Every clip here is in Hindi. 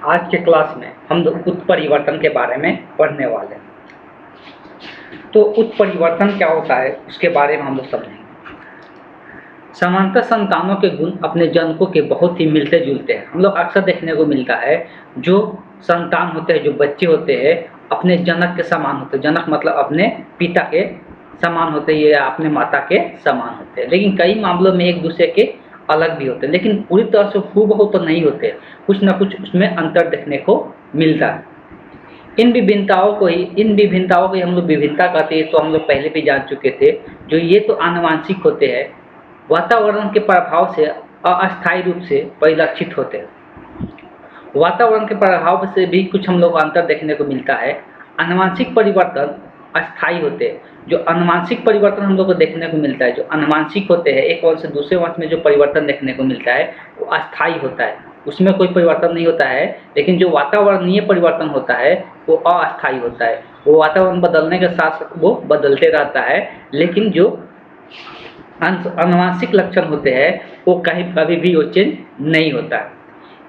आज के क्लास में हम लोग उत्परिवर्तन के बारे में पढ़ने वाले हैं। तो उत्परिवर्तन क्या होता है उसके बारे में हम लोग समझेंगे। समांतर संतानों के गुण अपने जनकों के बहुत ही मिलते जुलते हैं। हम लोग अक्सर देखने को मिलता है जो संतान होते हैं, जो बच्चे होते हैं, अपने जनक के समान होते हैं। जनक मतलब अपने पिता के समान होते हैं या अपने माता के समान होते हैं, लेकिन कई मामलों में एक दूसरे के अलग भी होते हैं, लेकिन पूरी तरह से हूबहू तो नहीं होते, कुछ ना कुछ उसमें अंतर देखने को मिलता है। इन विभिन्नताओं को ही हम लोग विभिन्नता कहते हैं। तो हम लोग पहले भी जान चुके थे। जो ये तो आनुवंशिक होते हैं, वातावरण के प्रभाव से अस्थायी रूप से परिलक्षित होते हैं। वातावरण के प्रभाव से भी कुछ हम लोग अंतर देखने को मिलता है। आनुवंशिक परिवर्तन अस्थायी होते हैं। जो आनुवंशिक परिवर्तन हम लोग को देखने को मिलता है, जो आनुवंशिक होते हैं, एक वंश से दूसरे वंश में जो परिवर्तन देखने को मिलता है वो अस्थायी होता है, उसमें कोई परिवर्तन नहीं होता है। लेकिन जो वातावरणीय परिवर्तन होता है वो अस्थायी होता है। वो वातावरण बदलने के साथ साथ वो बदलते रहता है, लेकिन जो आनुवंशिक लक्षण होते हैं वो कभी भी वो चेंज नहीं होता है।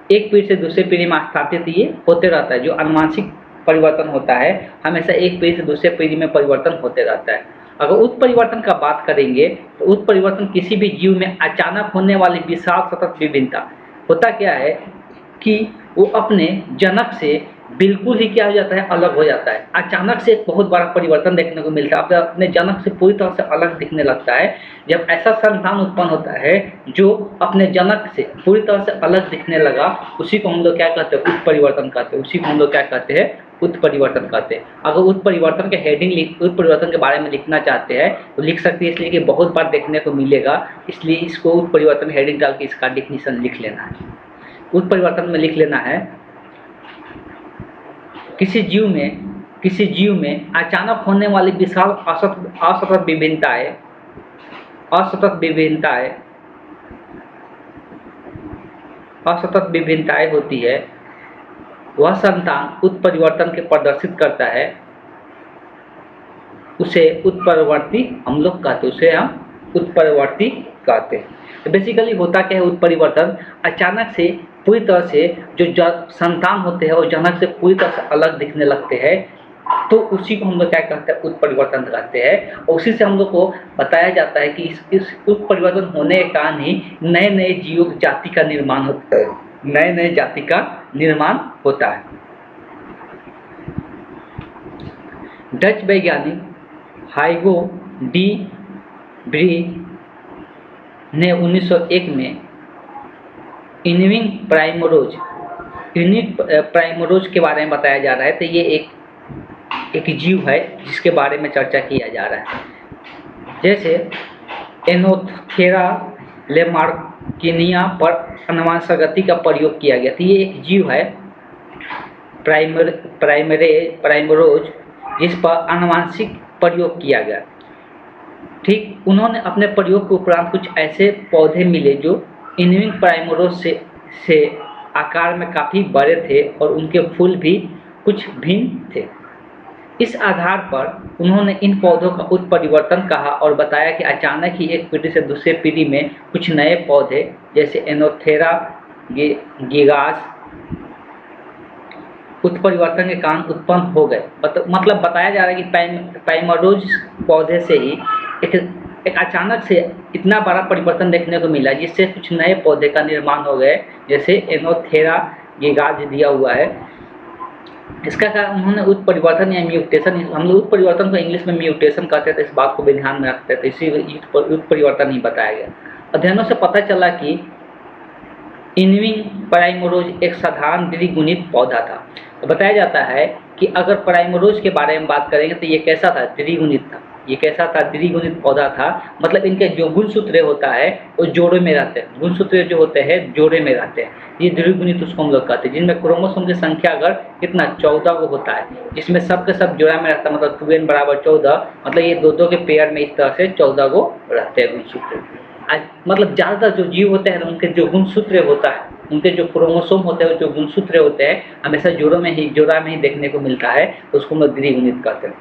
एक पीढ़ी से दूसरे पीढ़ी में स्थानांतरित ये होते रहता है। जो आनुवंशिक परिवर्तन होता है हमेशा एक पीढ़ी से दूसरे पीढ़ी में परिवर्तन होते रहता है। अगर उत्परिवर्तन का बात करेंगे तो उत्परिवर्तन किसी भी जीव में अचानक होने वाली विशाल सतत विभिन्नता। होता क्या है कि वो अपने जनक से बिल्कुल ही क्या हो जाता है, अलग हो जाता है। अचानक से एक बहुत बड़ा परिवर्तन देखने को मिलता है, अपने जनक से पूरी तरह से अलग दिखने लगता है। जब ऐसा संतान उत्पन्न होता है जो अपने जनक से पूरी तरह से अलग दिखने लगा, उसी को हम लोग क्या कहते हैं, उत्परिवर्तन कहते हैं। उसी को हम लोग क्या कहते हैं, उत्परिवर्तन कहते हैं। अगर उत्परिवर्तन के हेडिंग उत्परिवर्तन के बारे में लिखना चाहते हैं तो लिख सकते हैं, इसलिए कि बहुत बार देखने को मिलेगा, इसलिए इसको उत्परिवर्तन हेडिंग डाल के इसका डेफिनेशन लिख लेना है। उत्परिवर्तन में लिख लेना है, किसी जीव में अचानक होने वाली विशाल असतत विभिन्नताएं होती है, वह संतान उत्परिवर्तन के प्रदर्शित करता है, उसे उत्परिवर्ती हम लोग कहते हैं, उसे हम उत्परिवर्ती कहते हैं। तो बेसिकली होता क्या है, उत्परिवर्तन अचानक से पूरी तरह से जो संतान होते हैं और जनक से पूरी तरह से अलग दिखने लगते हैं, तो उसी को हम लोग क्या कहते हैं, उत्परिवर्तन कहते हैं। और उसी से हम लोग को बताया जाता है कि इस उत्परिवर्तन होने के कारण ही नए नए जीव जाति का निर्माण होता है, नए नए जाति का निर्माण होता है। डच वैज्ञानिक हाइगो डी ब्रीज ने 1901 में यूनिक प्राइमोरोज के बारे में बताया जा रहा है। तो ये एक जीव है जिसके बारे में चर्चा किया जा रहा है। जैसे एनोथेरा लेमार्किनिया पर अनुवंशगति का प्रयोग किया गया। तो ये एक जीव है प्राइमरोज जिस पर आनुवंशिक प्रयोग किया गया। ठीक, उन्होंने अपने प्रयोग के उपरांत कुछ ऐसे पौधे मिले जो इनविंग प्राइमरोज से आकार में काफ़ी बड़े थे और उनके फूल भी कुछ भिन्न थे। इस आधार पर उन्होंने इन पौधों का उत्परिवर्तन कहा और बताया कि अचानक ही एक पीढ़ी से दूसरे पीढ़ी में कुछ नए पौधे जैसे एनोथेरा गिगास उत्परिवर्तन के कारण उत्पन्न हो गए। मतलब बताया जा रहा है कि प्राइमरोज पौधे से ही एक अचानक से इतना बड़ा परिवर्तन देखने को मिला, जिससे कुछ नए पौधे का निर्माण हो गए, जैसे एनोथेरा गिगास दिया हुआ है। इसका कारण उन्होंने उत्परिवर्तन या म्यूटेशन, हम लोग उत्परिवर्तन को इंग्लिश में म्यूटेशन कहते थे, इस बात को भी ध्यान में रखते थे, इसी उत्परिवर्तन ही बताया गया। अध्ययनों से पता चला कि इनविंग प्राइमरोज एक साधारण द्विगुणित पौधा था। तो बताया जाता है कि अगर प्राइमरोज के बारे में बात करेंगे तो ये कैसा था, द्विगुणित था। ये कैसा था, द्विगुणित पौधा था। मतलब इनके जो गुणसूत्र होता है वो जोड़े में रहते हैं, गुणसूत्र जो होते हैं जोड़े में रहते हैं। ये द्विगुणित उसको हम लोग कहते हैं, जिनमें क्रोमोसोम की संख्या अगर कितना 14 को होता है, जिसमें सब के सब जोड़ा में रहता है, मतलब 2n बराबर 14। मतलब ये दो के पेयर में इस तरह से 14 को रहते हैं गुणसूत्र। मतलब ज़्यादातर जो जीव होते हैं उनके जो गुणसूत्र होता है, उनके जो क्रोमोसोम होते हैं, जो गुणसूत्र होते हैं, हमेशा जोड़ा में ही देखने को मिलता है, तो उसको हम लोग द्विगुणित कहते हैं।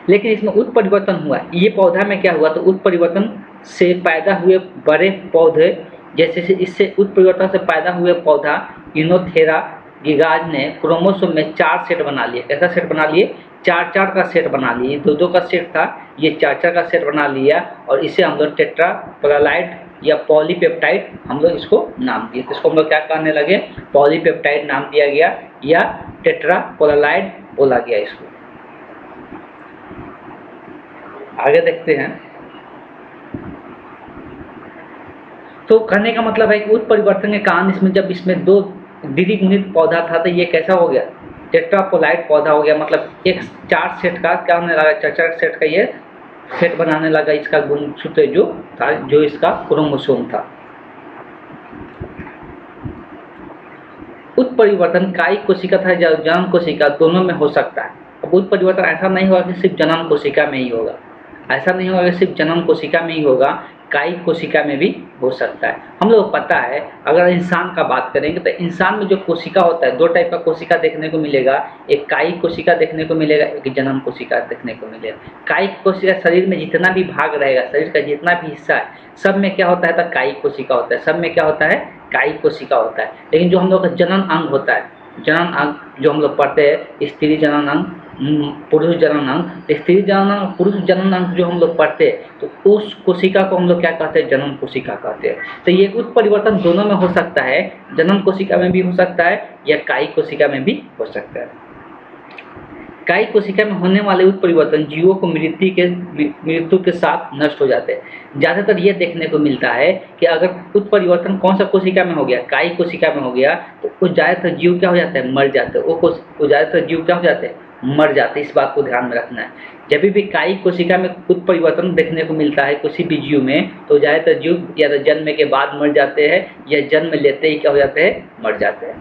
लेकिन इसमें उत्परिवर्तन हुआ, ये पौधा में क्या हुआ, तो उत्परिवर्तन से पैदा हुए बड़े पौधे, जैसे इससे उत्परिवर्तन से पैदा हुए पौधा इनोथेरा गिगाज ने क्रोमोसोम में 4 सेट बना लिए। कैसा सेट बना लिए? 4-4 का सेट बना लिए। 2-2 का सेट था, ये 4-4 का सेट बना लिया और इसे हम लोग टेट्राप्लाइड या पॉलीपेप्टाइड हम लोग इसको नाम दिए। तो इसको हम लोग क्या कहने लगे? पॉलीपेप्टाइड नाम दिया गया या टेट्राप्लाइड बोला गया इसको। आगे देखते हैं। तो कहने का मतलब है कि उत्परिवर्तन के कारण इसमें जब इसमें 2 द्विगुणित पौधा था तो ये कैसा हो गया? टेट्राप्लाइड पौधा हो गया। मतलब एक 4 सेट का क्या होने लगा? 4-4 सेट का ये सेट बनाने लगा इसका गुणसूत्र जो था, जो इसका क्रोमोसोम था। उत्परिवर्तन कायिक कोशिका था या जनन कोशिका, दोनों में हो सकता है। अब उत्परिवर्तन ऐसा नहीं होगा कि सिर्फ जनन कोशिका में ही होगा, ऐसा नहीं होगा कि सिर्फ जनन कोशिका में ही होगा, कायिक कोशिका में भी हो सकता है। हम लोग पता है, अगर इंसान का बात करेंगे तो इंसान में जो कोशिका होता है, 2 टाइप का कोशिका देखने को मिलेगा। एक कायिक कोशिका देखने को मिलेगा, एक जनन कोशिका देखने को मिलेगा। कायिक कोशिका शरीर में जितना भी भाग रहेगा, शरीर का जितना भी हिस्सा है, सब में क्या होता है? तो कायिक कोशिका होता है। सब में क्या होता है? कायिक कोशिका होता है। लेकिन जो हम लोग का जनन अंग होता है, जनन अंग जो हम लोग पढ़ते हैं, स्त्री जनन अंग, पुरुष जनन अंग, स्त्री जनन अंग, पुरुष जनन अंग जो हम लोग पढ़ते हैं, तो उस कोशिका को हम लोग क्या कहते हैं? जनन कोशिका कहते हैं। तो ये उत्परिवर्तन दोनों में हो सकता है, जनन कोशिका में भी हो सकता है या कायिक कोशिका में भी हो सकता है। कायिक कोशिका में होने वाले उत्परिवर्तन जीवों को मृत्यु के साथ नष्ट हो जाते हैं। ज़्यादातर ये देखने को मिलता है कि अगर उत्परिवर्तन कौन सा कोशिका में हो गया? कायिक कोशिका में हो गया, तो वो ज़्यादातर जीव क्या हो जाते हैं? मर जाते हैं। वो ज़्यादातर जीव क्या हो जाते हैं? मर जाते हैं। इस बात को ध्यान में रखना है। जब भी कायिक कोशिका में उत्परिवर्तन देखने को मिलता है किसी भी जीव में, तो ज़्यादातर जीव या तो जन्म के बाद मर जाते हैं या जन्म लेते ही क्या हो जाते हैं? मर जाते हैं।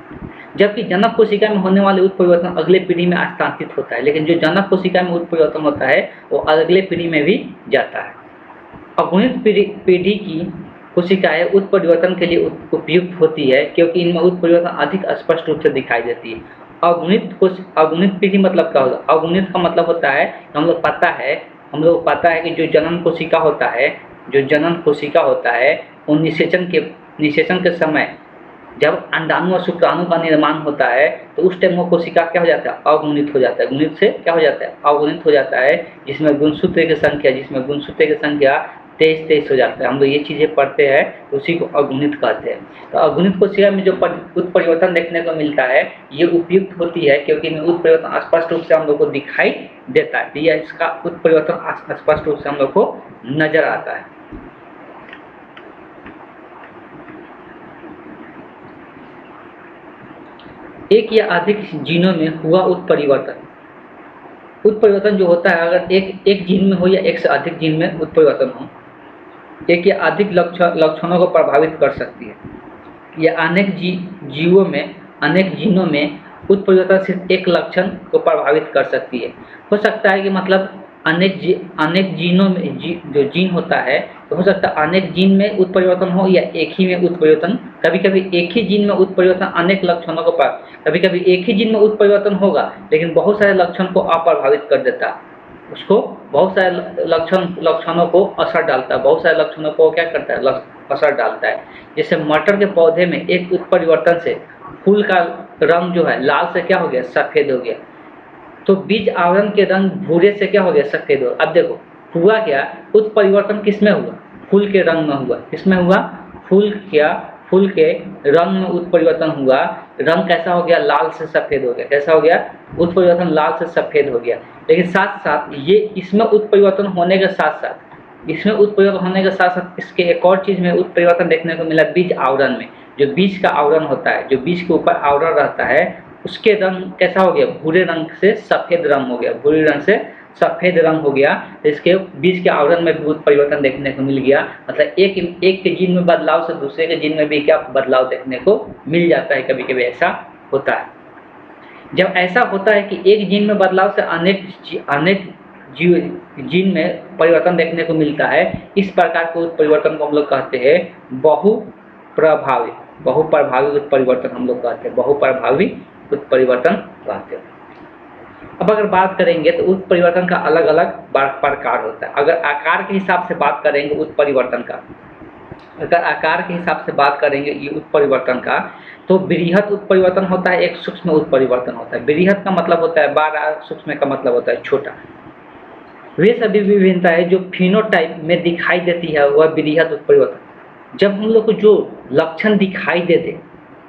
जबकि जनक कोशिका में होने वाले उत्परिवर्तन अगले पीढ़ी में हस्तांतरित होता है। लेकिन जो जनक कोशिका में उत्परिवर्तन होता है वो अगले पीढ़ी में भी जाता है। अगुणित पीढ़ी की कोशिकाएं उत्परिवर्तन के लिए उपयुक्त होती है क्योंकि इनमें उत्परिवर्तन अधिक स्पष्ट रूप से दिखाई देती है। अगुणित पीढ़ी मतलब क्या होगा? अगुणित का मतलब होता है, हम लोग पता है कि जो जनन कोशिका होता है वो निषेचन के समय जब अंडाणु और शुक्राणु का निर्माण होता है तो उस टाइम वो कोशिका क्या हो जाता है? अगुणित हो जाता है। गुणित से क्या हो जाता है? अगुणित हो जाता है, जिसमें गुणसूत्र की संख्या 23 हो जाता है। हम लोग ये चीज़ें पढ़ते हैं तो उसी को अगुणित कहते हैं। तो अगुणित कोशिका में जो उत्परिवर्तन देखने को मिलता है ये उपयुक्त होती है क्योंकि इनमें उत्परिवर्तन स्पष्ट रूप से हम लोग को दिखाई देता है, या इसका उत्परिवर्तन स्पष्ट रूप से हम लोग को नजर आता है। एक या अधिक जीनों में हुआ उत्परिवर्तन जो होता है, अगर एक जीन में हो या एक से अधिक जीन में उत्परिवर्तन हो, एक या अधिक लक्षणों को प्रभावित कर सकती है। या अनेक जीनों में उत्परिवर्तन सिर्फ एक लक्षण को प्रभावित कर सकती है। हो सकता है कि मतलब अनेक जीनों में जो जीन होता है, तो हो सकता है अनेक जीन में उत्परिवर्तन हो या एक ही में उत्परिवर्तन। कभी कभी एक ही जीन में उत्परिवर्तन अनेक लक्षणों को कभी कभी एक ही जीन में उत्परिवर्तन होगा लेकिन बहुत सारे लक्षण को अप्रभावित कर देता है, उसको बहुत सारे लक्षणों को असर डालता है, बहुत सारे लक्षणों को क्या करता है? असर डालता है। जैसे मटर के पौधे में एक उत्परिवर्तन से फूल का रंग जो है लाल से क्या हो गया? सफ़ेद हो गया। तो बीज आवरण के रंग भूरे से क्या हो गया? सफ़ेद हो। अब देखो हुआ क्या? उत्परिवर्तन किस में हुआ? फूल के रंग में हुआ। किसमें हुआ? फूल के रंग में उत्परिवर्तन हुआ। रंग कैसा हो गया? लाल से सफ़ेद हो गया। कैसा हो गया? उत्परिवर्तन लाल से सफ़ेद हो गया। लेकिन साथ साथ इसमें उत्परिवर्तन होने के साथ साथ इसके एक और चीज़ में उत्परिवर्तन देखने को मिला, बीज आवरण में। जो बीज का आवरण होता है, जो बीज के ऊपर आवरण रहता है, उसके रंग कैसा हो गया? भूरे रंग से सफ़ेद रंग हो गया। भूरे रंग से सफ़ेद रंग हो गया। तो इसके बीज के आवरण में भी परिवर्तन देखने को मिल गया। मतलब एक के जीन में बदलाव से दूसरे के जीन में भी क्या बदलाव देखने को मिल जाता है। कभी कभी ऐसा होता है। जब ऐसा होता है कि एक जीन में बदलाव से अनेक जीन में परिवर्तन देखने को मिलता है, इस प्रकार के उत्परिवर्तन को हम लोग कहते हैं बहुप्रभावी उत्परिवर्तन हम लोग कहते हैं। बहुप्रभावी उत्परिवर्तन कहते हैं। अब अगर बात करेंगे तो उत्परिवर्तन का अलग अलग प्रकार होता है। अगर आकार के हिसाब से बात करेंगे उत्परिवर्तन का, अगर आकार के हिसाब से बात करेंगे ये उत्परिवर्तन का, तो बृहत उत्परिवर्तन होता है, एक सूक्ष्म उत्परिवर्तन होता है। बृहत का मतलब होता है बड़ा, सूक्ष्म का मतलब होता है छोटा। वे सभी विभिन्नताएं जो फिनोटाइप में दिखाई देती है वह बृहत उत्परिवर्तन। जब हम लोग को जो लक्षण दिखाई देते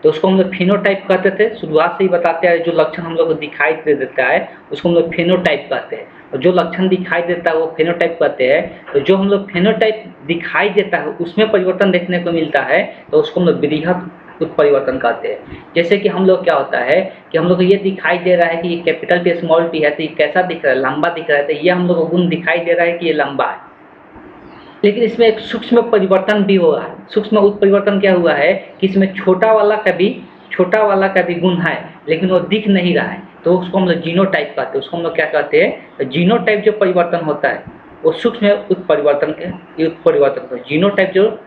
तो उसको हम लोग फिनोटाइप कहते थे। शुरुआत से ही बताते हैं जो लक्षण हम लोग को दिखाई दे देता है उसको हम लोग फिनोटाइप कहते हैं, और जो लक्षण दिखाई देता है वो फेनोटाइप कहते हैं। तो जो हम लोग फेनोटाइप दिखाई देता है उसमें परिवर्तन देखने को मिलता है तो उसको हम लोग बृहत उत्परिवर्तन कहते हैं। जैसे कि हम लोग क्या होता है कि हम लोग को ये दिखाई दे रहा है कि ये कैपिटल टी स्मॉल टी है, तो ये कैसा दिख रहा है, लंबा दिख रहा है, तो ये हम लोग को गुण दिखाई दे रहा है कि ये लंबा है। लेकिन इसमें एक सूक्ष्म परिवर्तन भी हुआ है। सूक्ष्म उत्परिवर्तन क्या हुआ है कि इसमें छोटा वाला का भी गुण है लेकिन वो दिख नहीं रहा है, तो उसको हम लोग जीनोटाइप कहते हैं। उसको हम लोग क्या कहते हैं, तो जीनोटाइप जो परिवर्तन होता है वो सूक्ष्म उत्परिवर्तन के उत्परिवर्तन। जीनोटाइप जो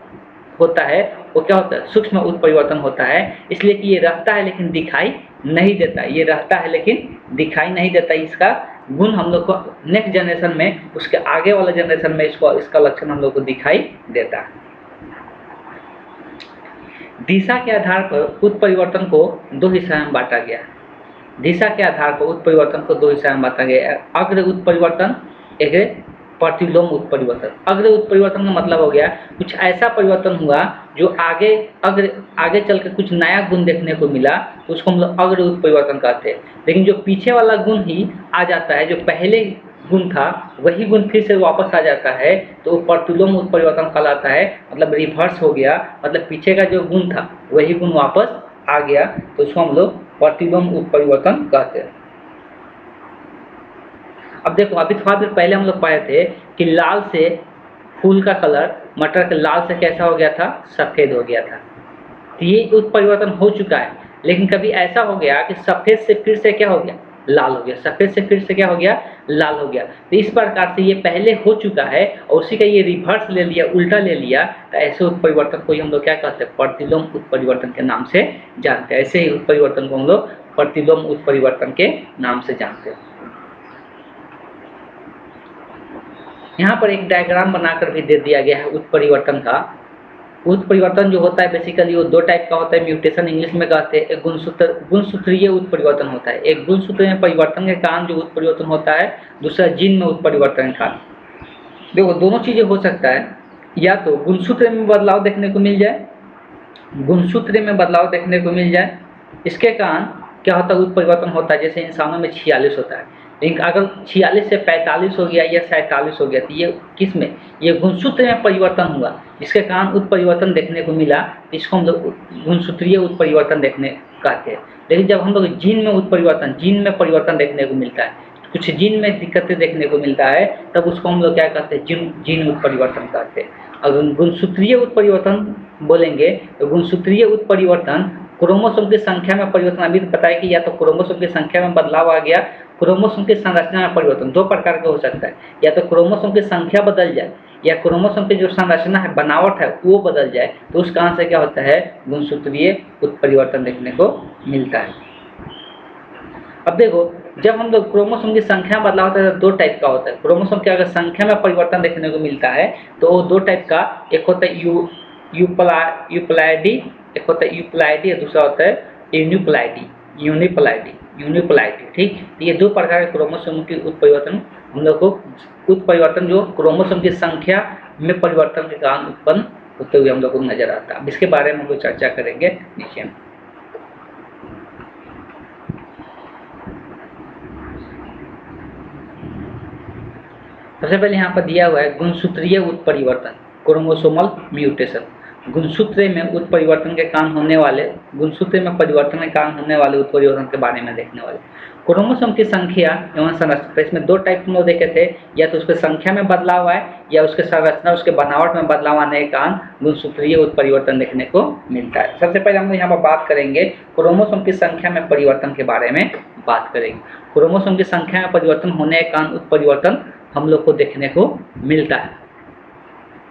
होता है वो क्या होता है, सूक्ष्म उत्परिवर्तन होता है। इसलिए कि ये रहता है लेकिन दिखाई नहीं देता, ये रहता है लेकिन दिखाई नहीं देता। इसका गुण हम लोग को नेक्स्ट जनरेशन में, उसके आगे वाले जनरेशन में इसका लक्षण हम लोग को दिखाई देता है। दिशा के आधार पर उत्परिवर्तन को दो हिस्सों में बांटा गया। दिशा के आधार पर उत्परिवर्तन को दो हिस्सों में बांटा गया, अग्र उत्परिवर्तन, एक प्रतिलोम उत्परिवर्तन। अग्र उत्परिवर्तन का मतलब हो गया कुछ ऐसा परिवर्तन हुआ जो आगे चल के कुछ नया गुण देखने को मिला, तो उसको हम लोग अग्र उत्परिवर्तन कहते हैं। लेकिन जो पीछे वाला गुण ही आ जाता है, जो पहले गुण था वही गुण फिर से वापस आ जाता है, तो प्रतिलोम उत्परिवर्तन कहलाता है। मतलब रिवर्स हो गया, मतलब पीछे का जो गुण था वही गुण वापस आ गया, तो उसको हम लोग प्रतिलोम उत्परिवर्तन कहते हैं। अब देखो, अभी थोड़ा देर पहले हम लोग पढ़े थे कि लाल से फूल का कलर मटर के लाल से कैसा हो गया था, सफ़ेद हो गया था। तो ये उत्परिवर्तन हो चुका है। लेकिन कभी ऐसा हो गया कि सफ़ेद से फिर से क्या हो गया, लाल हो गया, सफ़ेद से फिर से क्या हो गया, लाल हो गया। तो इस प्रकार से ये पहले हो चुका है और उसी का ये रिवर्स ले लिया, उल्टा ले लिया, तो ऐसे उत्परिवर्तन को हम लोग क्या कहते हैं, प्रतिलोम उत्परिवर्तन के नाम से जानते हैं। ऐसे ही उत्परिवर्तन को हम लोग प्रतिलोम उत्परिवर्तन के नाम से जानते हैं। यहाँ पर एक डायग्राम बनाकर भी दे दिया गया है उत्परिवर्तन का। उत्परिवर्तन जो होता है बेसिकली वो दो टाइप का होता है, म्यूटेशन इंग्लिश में कहते हैं। एक गुणसूत्रीय उत्परिवर्तन होता है। एक गुणसूत्र में परिवर्तन के कारण जो उत्परिवर्तन होता है, दूसरा जीन में उत्परिवर्तन के कारण। देखो, दोनों चीजें हो सकता है, या तो गुणसूत्र में बदलाव देखने को मिल जाए, गुणसूत्र में बदलाव देखने को मिल जाए, इसके कारण क्या होता है, उत्परिवर्तन होता है। जैसे इंसानों में 46 होता है, लेकिन अगर 46 से 45 हो गया या 47 हो गया, तो ये किस में, ये गुणसूत्र में परिवर्तन हुआ, जिसके कारण उत्परिवर्तन देखने को मिला। इसको हम लोग गुणसूत्रीय उत्परिवर्तन देखने कहते हैं। लेकिन जब हम लोग जीन में परिवर्तन देखने को मिलता है, कुछ जीन में दिक्कतें देखने को मिलता है, तब उसको हम लोग क्या कहते हैं, जीन उत्परिवर्तन कहते हैं। अगर गुणसूत्रीय उत्परिवर्तन बोलेंगे तो गुणसूत्रीय उत्परिवर्तन क्रोमोसोम की संख्या में परिवर्तन। अभी पता है कि या तो क्रोमोसोम की संख्या में बदलाव आ गया, क्रोमोसोम की संरचना में परिवर्तन। दो प्रकार का हो सकता है, या तो क्रोमोसोम की संख्या बदल जाए या क्रोमोसोम की जो संरचना है, बनावट है, वो बदल जाए, तो उस कारण से क्या होता है, गुणसूत्रीय उत्परिवर्तन देखने को मिलता है। अब देखो, जब हम लोग क्रोमोसोम की संख्या में बदलाव होता है तो दो टाइप का होता है। क्रोमोसोम की अगर संख्या में परिवर्तन देखने को मिलता है तो वो दो टाइप का, एक होता है यूप्लाइडी, एक होता है यूप्लाइडी और दूसरा होता है यूनिप्लाइडी। ठीक, ये दो प्रकार के क्रोमोसोम की उत्परिवर्तन हम लोग को, उत्परिवर्तन जो क्रोमोसोम की संख्या में परिवर्तन के कारण उत्पन्न होते हुए हम लोग को नजर आता है। अब इसके बारे में हम लोग चर्चा करेंगे नीचे में। सबसे पहले यहाँ पर दिया हुआ है गुणसूत्रीय उत्परिवर्तन, क्रोमोसोमल म्यूटेशन। गुणसूत्र में उत्परिवर्तन के कारण होने वाले, गुणसूत्र में परिवर्तन के कारण होने वाले उत्परिवर्तन के बारे में देखने वाले। क्रोमोसोम की संख्या एवं संरचना, इसमें दो टाइप हम लोग देखे थे, या तो उसके संख्या में बदलाव आए या उसके संरचना, उसके बनावट में बदलाव आने के कारण गुणसूत्रीय उत्परिवर्तन देखने को मिलता है। सबसे पहले हम लोग यहाँ पर बात करेंगे क्रोमोसोम की संख्या में परिवर्तन के बारे में बात करेंगे। क्रोमोसोम की संख्या में परिवर्तन होने के कारण उत्परिवर्तन हम लोग को देखने को मिलता है।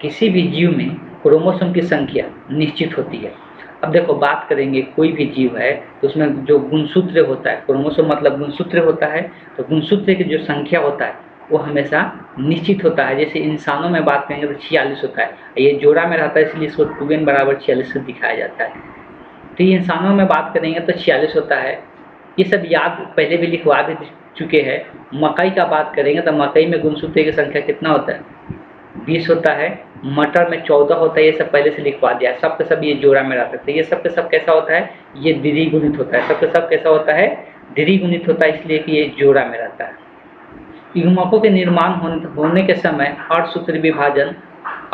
किसी भी जीव में क्रोमोसोम की संख्या निश्चित होती है। अब देखो, बात करेंगे कोई भी जीव है तो उसमें जो गुणसूत्र होता है, क्रोमोसोम मतलब गुणसूत्र होता है, तो गुणसूत्र की जो संख्या होता है वो हमेशा निश्चित होता है। जैसे इंसानों में बात करेंगे तो 46 होता है, ये जोड़ा में रहता है इसलिए इसको 2n बराबर 46 से दिखाया जाता है। तो ये इंसानों में बात करेंगे तो 46 होता है। ये सब याद पहले भी लिखवा भी चुके हैं। मकई का बात करेंगे तो मकई में गुणसूत्र की संख्या कितना होता है, 20 होता है। मटर में 14 होता है, ये सब पहले से लिखवा दिया। सब के सब ये जोड़ा में रहते थे। ये सब के सब कैसा होता है, ये द्विगुणित होता है। सब के सब कैसा होता है, द्विगुणित होता है, इसलिए कि ये जोड़ा में रहता है। युग्मकों के निर्माण होने के समय अर्धसूत्री विभाजन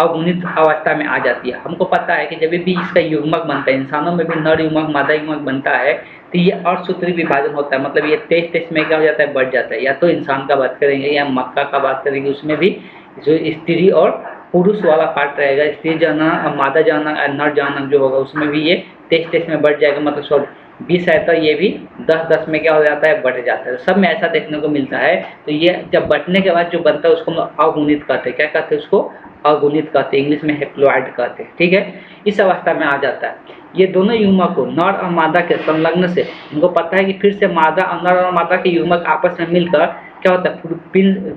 अगुणित अवस्था में आ जाती है। हमको पता है कि जब भी इसका युग्मक बनता है, इंसानों में भी नर युग्मक मादा युग्मक बनता है, तो ये अर्धसूत्री विभाजन होता है। मतलब ये 23 में क्या हो जाता है, बढ़ जाता है। या तो इंसान का बात करेंगे या मक्का का बात करेंगे, उसमें भी जो स्त्री और पुरुष वाला पार्ट रहेगा, स्त्री जनन, मादा जनन, नर जनन जो होगा, उसमें भी ये 23 में बढ़ जाएगा। मतलब सब 20 है तो ये भी 10 में क्या हो जाता है, बढ़ जाता है। सब में ऐसा देखने को मिलता है। तो ये जब बढ़ने के बाद जो बनता है उसको हम अगुणित कहते हैं। क्या कहते हैं उसको, अगुणित कहते हैं। इंग्लिश में हैप्लॉइड कहते हैं। ठीक है, इस अवस्था में आ जाता है। ये दोनों युग्मक को नर और मादा के संलग्न से, उनको पता है कि फिर से मादा, नर और मादा के युग्मक आपस में मिलकर क्या होता है,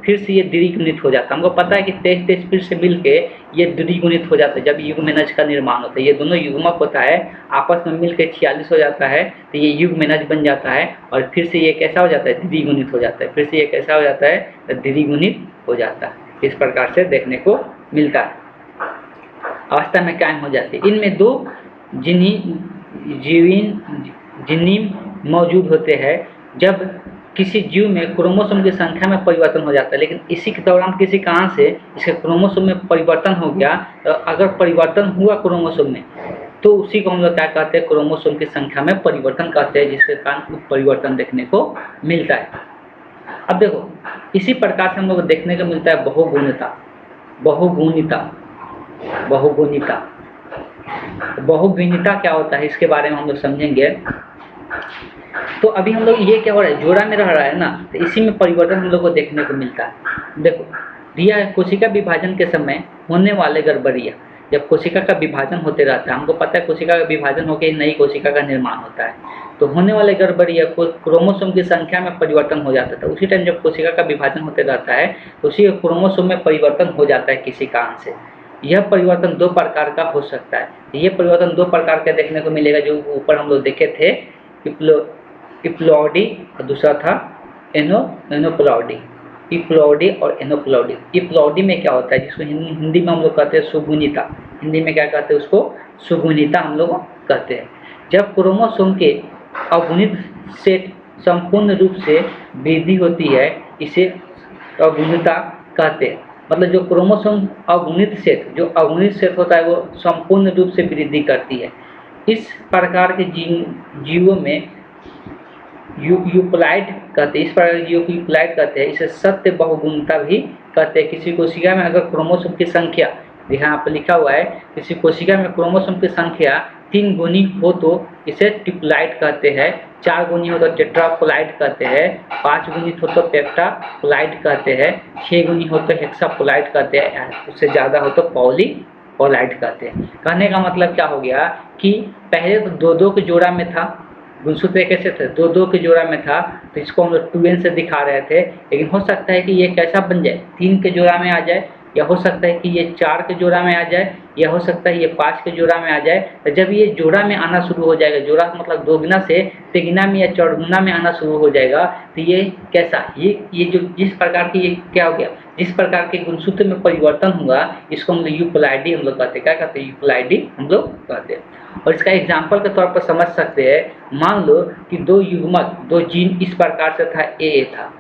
फिर से ये द्विगुणित हो जाता है। हमको पता है कि 23 फिर से मिलके ये द्विगुणित हो जाता है जब युग्मनज का निर्माण होता है। ये दोनों युग्मक होता है, आपस में मिलकर 46 हो जाता है, तो ये युग्मनज बन जाता है और फिर से ये कैसा हो जाता है, द्विगुणित हो जाता है। फिर से ये कैसा हो जाता है, द्विगुणित हो जाता है। इस प्रकार से देखने को मिलता है, अवस्था में कायम हो जाती है। इनमें दो जीनीम मौजूद होते हैं। जब किसी जीव में क्रोमोसोम की संख्या में परिवर्तन हो जाता है, लेकिन इसी के दौरान किसी कारण से इसके क्रोमोसोम में परिवर्तन हो गया, तो अगर परिवर्तन हुआ क्रोमोसोम में, तो उसी को हम लोग क्या कहते हैं, क्रोमोसोम की संख्या में परिवर्तन कहते हैं, जिसके कारण परिवर्तन देखने को मिलता है। अब देखो, इसी प्रकार से हम लोग देखने को मिलता है बहुगुणिता। बहुगुणिता क्या होता है, इसके बारे में हम लोग समझेंगे। तो अभी हम लोग ये क्या हो रहा है, जोड़ा में रह रहा है ना, तो इसी में परिवर्तन हम लोग को देखने को मिलता है। देखो दिया है, कोशिका विभाजन के समय होने वाले गड़बड़ियाँ। जब कोशिका का विभाजन होते रहता है, हमको पता है कोशिका का विभाजन होकर नई कोशिका का निर्माण होता है, तो होने वाले गड़बड़ियाँ क्रोमोसोम की संख्या में परिवर्तन हो जाता था। उसी टाइम जब कोशिका का विभाजन होते रहता है तो उसी क्रोमोसोम में परिवर्तन हो जाता है किसी कारण से। यह परिवर्तन दो प्रकार का हो सकता है। ये परिवर्तन दो प्रकार का देखने को मिलेगा, जो ऊपर हम लोग देखे थे, इप्लॉडी और दूसरा था एनोप्लॉडी। इप्लॉडी और एनोप्लॉडी। इप्लॉडी में क्या होता है, जिसको हिंदी में हम लोग कहते हैं सुगुणिता। हिंदी में क्या कहते हैं उसको, सुगुणिता हम लोग कहते हैं। जब क्रोमोसोम के अगुणित सेट संपूर्ण रूप से वृद्धि होती है, इसे अगुणिता कहते हैं। मतलब जो क्रोमोसोम अगुणित सेट होता है वो संपूर्ण रूप से वृद्धि करती है। इस प्रकार के जीवों में यूप्लॉइड कहते हैं। इस प्रकार के जीवों को यूप्लॉइड कहते हैं। इसे सत्य बहुगुणिता भी कहते हैं। किसी कोशिका में अगर क्रोमोसोम की संख्या, यहाँ पर लिखा हुआ है, किसी कोशिका में क्रोमोसोम की संख्या 3 गुनी हो तो इसे ट्रिप्लॉइड कहते हैं। 4 गुनी हो तो टेट्राप्लॉइड कहते हैं। 5 गुनी हो तो पेप्टाप्लॉइड कहते हैं। 6 गुनी हो तो हेक्साप्लॉइड कहते हैं। उससे ज़्यादा हो तो पॉलीप्लॉइड कहते हैं। कहने का मतलब क्या हो गया कि पहले तो 2-2 के जोड़ा में था, गुणसूत्र कैसे थे, 2-2 के जोड़ा में था, तो इसको हम लोग 2n से दिखा रहे थे। लेकिन हो सकता है कि ये कैसा बन जाए, 3 के जोड़ा में आ जाए, या हो सकता है कि ये 4 के जोड़ा में आ जाए, या हो सकता है ये 5 के जोड़ा में आ जाए। तो जब ये जोड़ा में आना शुरू हो जाएगा, जोड़ा मतलब 2 गुना से 3 गुना में या 4 गुना में आना शुरू हो जाएगा, तो ये कैसा, ये जो जिस प्रकार की ये क्या हो गया, जिस प्रकार के गुणसूत्र में परिवर्तन हुआ, इसको हम लोग यूप्लॉइडी हम लोग कहते हैं। क्या कहते हैं, यूप्लॉइडी हम लोग कहते हैं। और इसका एग्जाम्पल के तौर पर समझ सकते हैं। मान लो कि 2 युग्मक, 2 जीन इस प्रकार से था, ए था।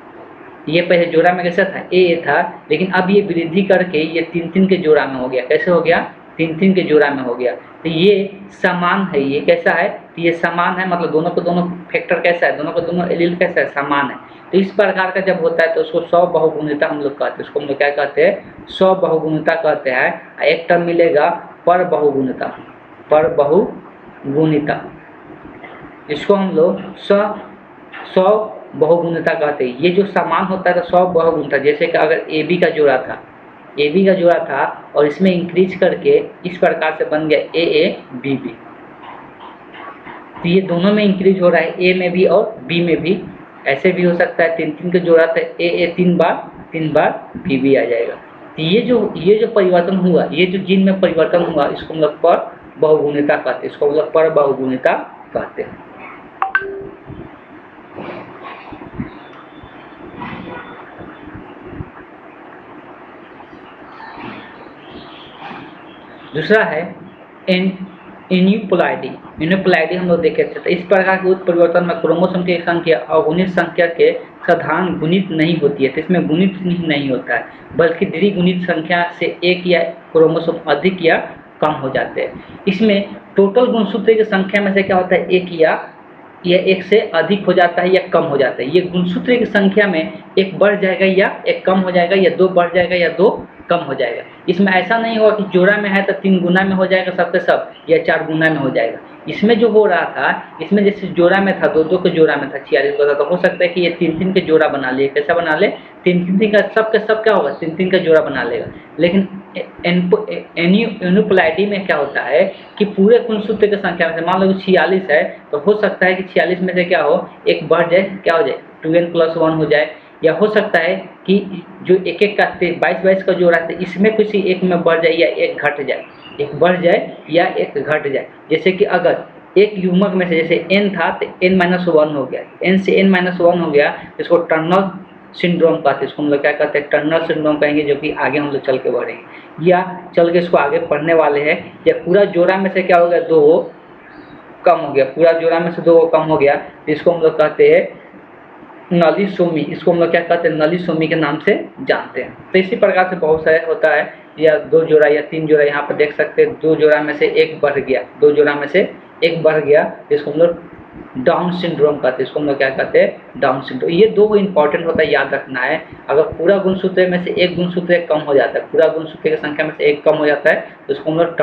ये पहले जोड़ा में कैसा था, ए था, लेकिन अब ये वृद्धि करके ये 3-3 के जोड़ा में हो गया। कैसे हो गया, 3-3 के जोड़ा में हो गया। तो ये समान है। ये कैसा है, तो ये समान है, मतलब दोनों को दोनों फैक्टर कैसा है, दोनों को दोनों एलील कैसा है, समान है। तो इस प्रकार का जब होता है तो उसको स्वबहुगुणिता हम लोग कहते हैं। उसको हम लोग क्या कहते हैं, स्वबहुगुणिता कहते हैं। एक टर्म मिलेगा पर बहुगुणिता। इसको हम लोग स्वबहुगुणिता कहते हैं। ये जो समान होता है तो स्वबहुगुणिता। जैसे कि अगर ए बी का जोड़ा था और इसमें इंक्रीज करके इस प्रकार से बन गया ए बी बी, तो ये दोनों में इंक्रीज हो रहा है, ए में भी और बी में भी। ऐसे भी हो सकता है 3-3 का जोड़ा था, ए 3 बार 3 बार बी भी आ जाएगा। तो ये जो परिवर्तन हुआ, ये जो जीन में परिवर्तन हुआ, इसको हम लोग पर बहुगुणिता कहते हैं, इसको हम लोग पर बहुगुणिता कहते हैं। दूसरा है इन्यूप्लॉइडी। इन्यूप्लॉइडी हम लोग देखे थे। तो इस प्रकार के उत्परिवर्तन में क्रोमोसोम की संख्या अगुणित संख्या के साधारण गुणित नहीं होती है। तो इसमें गुणित नहीं होता है, बल्कि द्विगुणित संख्या से एक या क्रोमोसोम अधिक या कम हो जाते हैं। इसमें टोटल गुणसूत्र की संख्या में से क्या होता है, एक या एक से अधिक हो जाता है या कम हो जाता है। ये गुणसूत्र की संख्या में एक बढ़ जाएगा या एक कम हो जाएगा, या 2 बढ़ जाएगा या 2 कम हो जाएगा। इसमें ऐसा नहीं होगा कि जोड़ा में है तो 3 गुना में हो जाएगा सबके सब, या 4 गुना में हो जाएगा। इसमें जो हो रहा था, इसमें जैसे जोड़ा में था 2-2 के जोड़ा में था 46 होता, तो हो सकता है कि ये 3-3 के जोड़ा बना लिए। कैसा बना ले, 3-3 का सबके सब क्या होगा, 3-3 का जोड़ा बना लेगा। लेकिन इन्यूप्लॉइडी में क्या होता है कि पूरे गुणसूत्र की संख्या में से मान लो 46 है, तो हो सकता है कि 46 में से क्या हो, एक बढ़ जाए, क्या हो जाए, 2n+1 हो जाए। या हो सकता है कि जो एक का 22 का जोड़ा है, इसमें किसी एक में बढ़ जाए या एक घट जाए, एक बढ़ जाए या एक घट जाए। जैसे कि अगर एक युग्मक में से जैसे n था तो n-1 हो गया, n से n-1 हो गया, इसको टर्नर सिंड्रोम कहते हैं। इसको हम लोग क्या कहते हैं, टर्नर सिंड्रोम कहेंगे, जो कि आगे हम लोग चल के बढ़ेंगे या चल के इसको आगे पढ़ने वाले हैं। या पूरा जोड़ा में से क्या हो गया, 2 कम हो गया, पूरा जोड़ा में से 2 कम हो गया, इसको हम लोग कहते हैं नलीसोमी। इसको हम लोग क्या कहते हैं, नलीसोमी के नाम से जानते हैं। तो इसी प्रकार से बहुत सारे होता है, या 2 जोड़ा या 3 जोड़ा, यहाँ पर देख सकते हैं 2 जोड़ा में से एक बढ़ गया, 2 जोड़ा में से एक बढ़ गया, इसको हम लोग डाउन सिंड्रोम कहते हैं। इसको हम लोग क्या कहते हैं, डाउन सिंड्रोम। ये 2 इंपॉर्टेंट होता है, याद रखना है। अगर पूरा गुणसूत्र में से एक गुणसूत्र कम हो जाता है, पूरा गुणसूत्र की संख्या में से एक कम हो जाता है, तो इसको हम लोग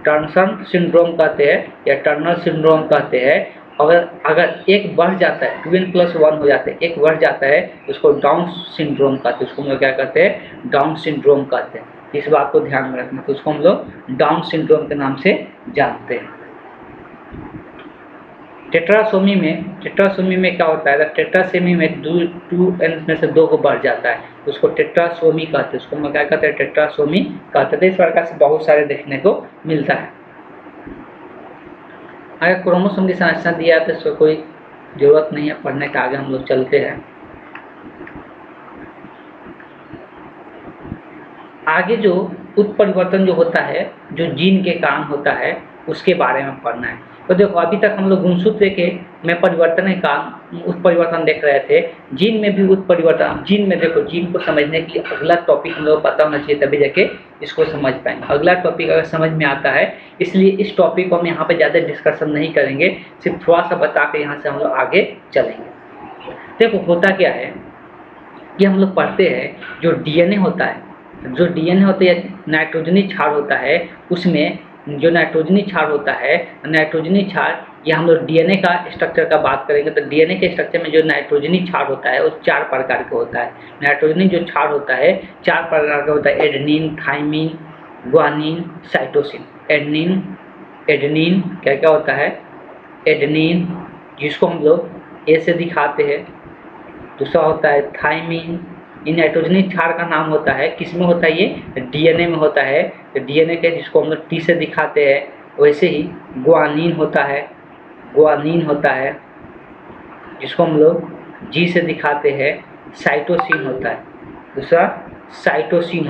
टर्नर सिंड्रोम कहते हैं या टर्नर सिंड्रोम कहते हैं। अगर एक बढ़ जाता है, 2n+1 हो जाता है, एक बढ़ जाता है, उसको डाउन सिंड्रोम कहते हैं। उसको हम लोग क्या कहते हैं, डाउन सिंड्रोम कहते हैं। इस बात को ध्यान में रखना। तो उसको हम लोग डाउन सिंड्रोम के नाम से जानते हैं। टेट्रासोमी में क्या होता है, टेट्रासोमी में 2n में से 2 को बढ़ जाता है, उसको टेट्रासोमी कहते हैं। उसको हम क्या कहते हैं, टेट्रासोमी कहते हैं। इस प्रकार से बहुत सारे देखने को मिलता है। अगर क्रोमोसोम की संरचना दिया है तो इसको कोई जरूरत नहीं है पढ़ने का, आगे हम लोग चलते हैं। आगे जो उत्परिवर्तन जो होता है, जो जीन के कारण होता है, उसके बारे में पढ़ना है। तो देखो, अभी तक हम लोग गुणसूत्र के में परिवर्तन के कारण उत्परिवर्तन देख रहे थे। जीन में भी उत्परिवर्तन, जीन में देखो, जीन को समझने की अगला टॉपिक हम लोग पता होना चाहिए, तभी जाके इसको समझ पाएंगे। अगला टॉपिक अगर समझ में आता है, इसलिए इस टॉपिक को हम यहाँ पे ज़्यादा डिस्कशन नहीं करेंगे, सिर्फ थोड़ा सा बता के यहाँ से हम लोग आगे चलेंगे। देखो होता क्या है कि हम लोग पढ़ते हैं, जो डीएनए होता है, जो डीएनए होता है, नाइट्रोजनी क्षार होता है, उसमें जो नाइट्रोजनी क्षार होता है, नाइट्रोजनी क्षार, या हम लोग डीएनए का स्ट्रक्चर का बात करेंगे तो डीएनए के स्ट्रक्चर में जो नाइट्रोजनी क्षार होता है वो 4 प्रकार का होता है। नाइट्रोजनी जो क्षार होता है 4 प्रकार का होता है, adenine, thymine, guanine, cytosine. Adenine क्या क्या होता है, एडेनिन जिसको हम लोग ए से दिखाते हैं। दूसरा होता है थाइमिन, ये नाइट्रोजनी क्षार का नाम होता है। किस में होता है, ये डीएनए में होता है, तो डीएनए के जिसको हम लोग टी से दिखाते हैं। वैसे ही ग्वानिन होता है, जिसको हम लोग जी से दिखाते हैं। साइटोसिन होता है, दूसरा साइटोसिन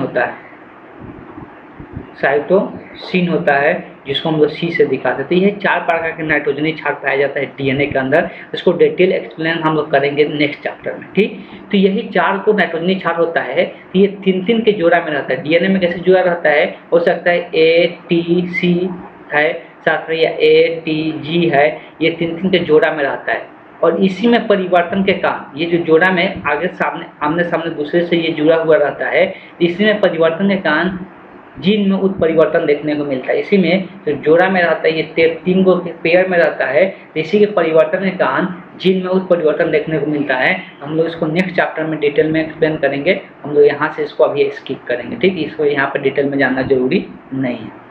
होता है, जिसको हम लोग सी से दिखाते हैं। तो ये 4 प्रकार के नाइट्रोजनी क्षार पाया जाता है डीएनए के अंदर। इसको डिटेल एक्सप्लेन हम लोग करेंगे नेक्स्ट चैप्टर में, ठीक। तो यही 4 को नाइट्रोजनी क्षार होता है, तो ये 3-3 के जोड़ा में रहता है। डीएनए में कैसे जोड़ा रहता है, हो सकता है ATC है, साथ में या ATG है, ये 3-3 के जोड़ा में रहता है। और इसी में परिवर्तन के कारण, ये जो जोड़ा में आमने सामने दूसरे से ये जुड़ा हुआ रहता है, इसी में परिवर्तन के कारण जीन में उत्परिवर्तन देखने को मिलता है। इसी में जो जोड़ा में रहता है, ये 3 को पेयर में रहता है, इसी के परिवर्तन के कारण जीन में उत्परिवर्तन देखने को मिलता है। हम लोग इसको नेक्स्ट चैप्टर में डिटेल में एक्सप्लेन करेंगे। हम लोग यहाँ से इसको अभी स्किप करेंगे, ठीक। इसको यहाँ पर डिटेल में जानना जरूरी नहीं है।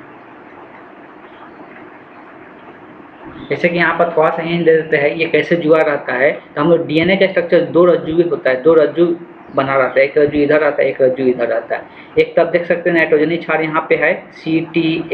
जैसे कि यहाँ पर थोड़ा सा हिंट दे देते हैं, ये कैसे जुड़ा रहता है। तो हम लोग डीएनए का स्ट्रक्चर 2 रज्जु होता है, 2 रज्जु बना रहता है, एक रज्जु इधर रहता है, एक रज्जु इधर रहता है। एक तरफ देख सकते हैं नाइट्रोजनी क्षार यहाँ पे है CTAAGGTT,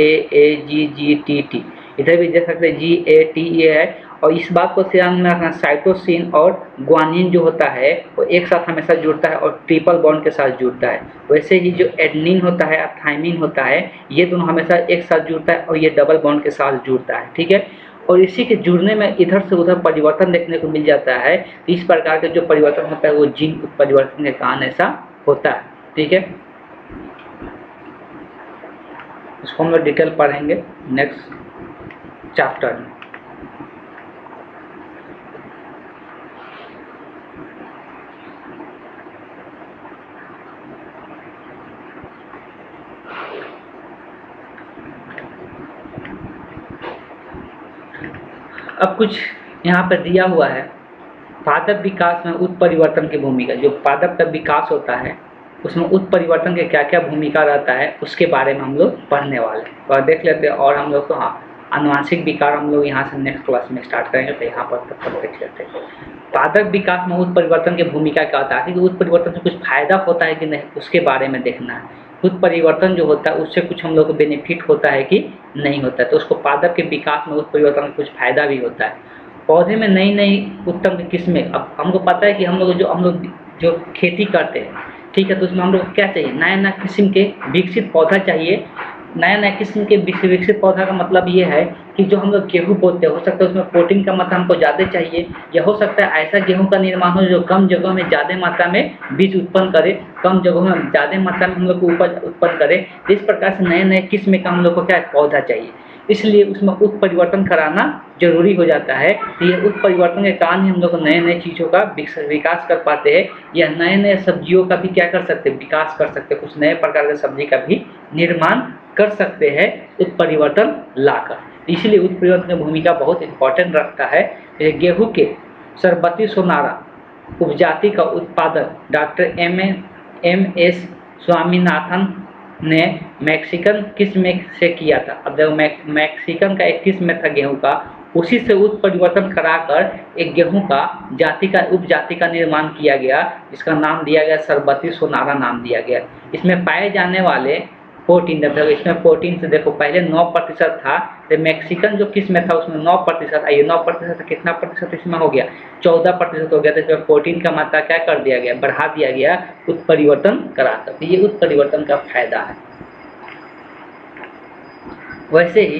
इधर भी देख सकते हैं GATA है। और इस बात को ध्यान में रखना, साइटोसिन और ग्वानिन जो होता है वो एक साथ हमेशा जुड़ता है और ट्रिपल बॉन्ड के साथ जुड़ता है। वैसे ही जो एडेनिन होता है, थाइमिन होता है, ये दोनों हमेशा एक साथ जुड़ता है और ये डबल बॉन्ड के साथ जुड़ता है, ठीक है। और इसी के जुड़ने में इधर से उधर परिवर्तन देखने को मिल जाता है। इस प्रकार के जो परिवर्तन होता है वो जीन उत्परिवर्तन के कारण ऐसा होता है, ठीक है। इसको हम लोग डिटेल पढ़ेंगे नेक्स्ट चैप्टर में। अब कुछ यहाँ पर दिया हुआ है, पादप विकास में उत्परिवर्तन की भूमिका। जो पादप का विकास होता है उसमें उत्परिवर्तन के क्या क्या भूमिका रहता है उसके बारे में हम लोग पढ़ने वाले हैं, तो देख लेते हैं। और हम लोग को आनुवांशिक विकार हम लोग यहाँ से नेक्स्ट क्लास में स्टार्ट करेंगे, तो यहाँ पर तब तक देख लेते हैं। पादप विकास में उत्परिवर्तन की भूमिका क्या होता है, कि उत्परिवर्तन से कुछ फायदा होता है कि नहीं उसके बारे में देखना है। उत्परिवर्तन जो होता है उससे कुछ हम लोग को बेनिफिट होता है कि नहीं होता है, तो उसको पादप के विकास में उत्परिवर्तन में कुछ फायदा भी होता है। पौधे में नई नई उत्तम किस्में, अब हमको पता है कि हम लोग जो खेती करते हैं, ठीक है, तो उसमें हम लोग क्या चाहिए, नया नया किस्म के विकसित पौधा चाहिए। नया नया किस्म के विकसित पौधा का मतलब ये है कि जो हम लोग गेहूँ बोते हैं, हो सकता है उसमें प्रोटीन का मात्रा हमको ज़्यादा चाहिए, या हो सकता है ऐसा गेहूँ का निर्माण हो जो कम जगह में ज़्यादा मात्रा में बीज उत्पन्न करे, कम जगहों में ज़्यादा मात्रा में हम लोग को उपज उत्पन्न करे। इस प्रकार से नए नए किस्म का हम लोग को क्या पौधा चाहिए, इसलिए उसमें उत्परिवर्तन कराना जरूरी हो जाता है। ये उत्परिवर्तन के कारण ही हम लोग नए नए चीज़ों का विकास कर पाते हैं, या नए नए सब्जियों का भी क्या कर सकते हैं, विकास कर सकते हैं, कुछ नए प्रकार के सब्जी का भी निर्माण कर सकते हैं उत्परिवर्तन लाकर। इसलिए उत्परिवर्तन की भूमिका बहुत इंपॉर्टेंट रखता है। गेहूं के सरबती सोनारा उपजाति का उत्पादन डॉक्टर एम.एस. स्वामीनाथन ने मैक्सिकन किस्म से किया था। अब देखो मैक्सिकन का एक किस्म था गेहूं का, उसी से उत्परिवर्तन कराकर एक गेहूं का उपजाति का निर्माण किया गया, जिसका नाम दिया गया सरबती सोनारा नाम दिया गया। इसमें पाए जाने वाले प्रोटीन, इसमें प्रोटीन से देखो पहले 9% था, तो मैक्सिकन जो किस्म था उसमें 9%, ये 9% कितना प्रतिशत इसमें हो गया, 14% हो गया। तो इसमें प्रोटीन का मात्रा क्या कर दिया गया, बढ़ा दिया गया उत्परिवर्तन कराकर। तो ये उत्परिवर्तन का फायदा है। वैसे ही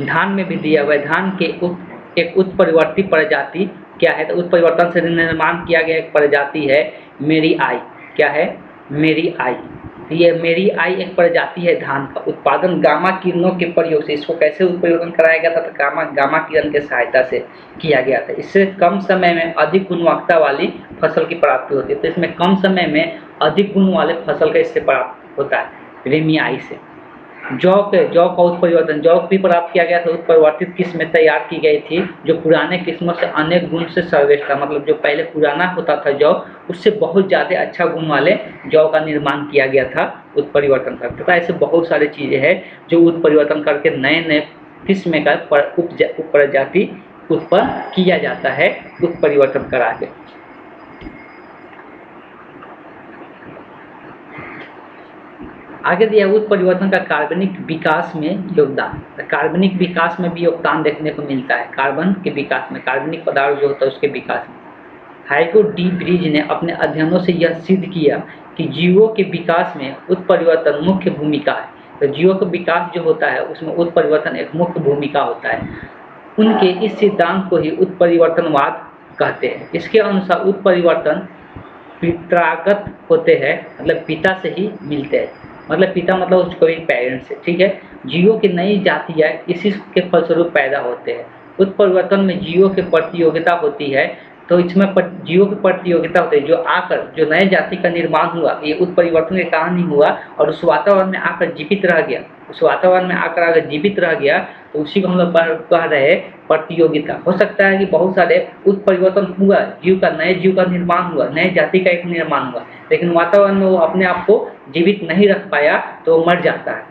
धान में भी दिया हुआ है, धान के एक उत्परिवर्ती प्रजाति क्या है, तो उत्परिवर्तन से निर्माण किया गया एक प्रजाति है मेरी आई। क्या है, मेरी आई। ये मेरी आई एक प्रजाति है धान का। उत्पादन गामा किरणों के प्रयोग से, इसको कैसे उत्परिवर्तन कराया गया था, तो गामा किरण के सहायता से किया गया था। इससे कम समय में अधिक गुणवत्ता वाली फसल की प्राप्ति होती है। तो इसमें कम समय में अधिक गुण वाले फसल का इससे प्राप्त होता है रेमी आई से। जौ का उत्परिवर्तन, जौ भी प्राप्त किया गया था। उत्परिवर्तित किस्में तैयार की गई थी जो पुराने किस्मों से अनेक गुण से सर्वश्रेष्ठ था। मतलब जो पहले पुराना होता था जौ, उससे बहुत ज़्यादा अच्छा गुण वाले जौ का निर्माण किया गया था उत्परिवर्तन करके। तथा ऐसे बहुत सारी चीज़ें हैं जो उत्परिवर्तन करके नए नए किस्म का प्रजाति उत्पन्न किया जाता है उत्परिवर्तन करा के। आगे दिया उत्परिवर्तन का कार्बनिक विकास में योगदान। कार्बनिक विकास में भी योगदान देखने को मिलता है। कार्बन के विकास में, कार्बनिक पदार्थ जो होता है उसके विकास में हाइको डी ब्रिज ने अपने अध्ययनों से यह सिद्ध किया कि जीवों के विकास में उत्परिवर्तन मुख्य भूमिका है। तो जीवों का विकास जो होता है उसमें उत्परिवर्तन एक मुख्य भूमिका होता है। उनके इस सिद्धांत को ही उत्परिवर्तनवाद कहते हैं। इसके अनुसार उत्परिवर्तन पित्रागत होते हैं, मतलब पिता से ही मिलते हैं। मतलब पिता मतलब उसको भी पेरेंट्स से, ठीक है। जीवों की नई जातियाँ इसी के फलस्वरूप पैदा होते हैं। उत्परिवर्तन में जीवों की प्रतियोगिता होती है। तो इसमें जीवों की प्रतियोगिता होती है जो नए जाति का निर्माण हुआ, ये उत्परिवर्तन के कारण ही हुआ और उस वातावरण में आकर जीवित रह गया। उस वातावरण में आकर अगर जीवित रह गया तो उसी को हम लोग कह रहे हैं प्रतियोगिता। हो सकता है कि बहुत सारे उत्परिवर्तन हुआ, नए जीव का निर्माण हुआ, नए जाति का एक निर्माण हुआ, लेकिन वातावरण में वो अपने आप को जीवित नहीं रख पाया तो मर जाता है।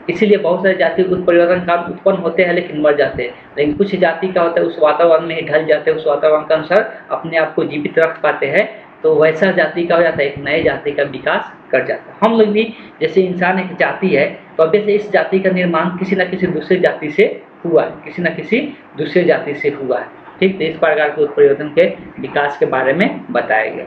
इसीलिए बहुत सारे जाति उत्परिवर्तन का उत्पन्न होते हैं लेकिन मर जाते हैं। लेकिन कुछ जाति का होता है उस वातावरण में ही ढल जाते हैं, उस वातावरण के अनुसार अपने आप को जीवित रख पाते हैं, तो वैसा जाति का हो जाता है, एक नए जाति का विकास कर जाता है। हम लोग भी जैसे इंसान एक जाति है, तो अब जैसे इस जाति का निर्माण किसी न किसी दूसरे जाति से हुआ है, किसी न किसी दूसरे जाति से हुआ है। ठीक, तो इस प्रकार के उत्परिवर्तन के विकास के बारे में बताया गया।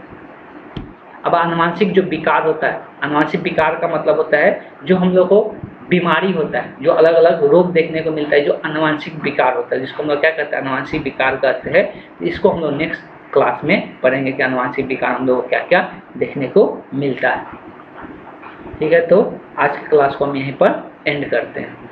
अब आनुवांशिक जो विकार होता है, आनुवांशिक विकार का मतलब होता है जो हम लोग को बीमारी होता है, जो अलग अलग रोग देखने को मिलता है, जो आनुवांशिक विकार होता है, जिसको हम लोग क्या कहते हैं, आनुवांशिक विकार कहते हैं। इसको हम लोग नेक्स्ट क्लास में पढ़ेंगे कि आनुवांशिक विकार हम लोग को क्या क्या देखने को मिलता है। ठीक है, तो आज की क्लास को हम यहीं पर एंड करते हैं।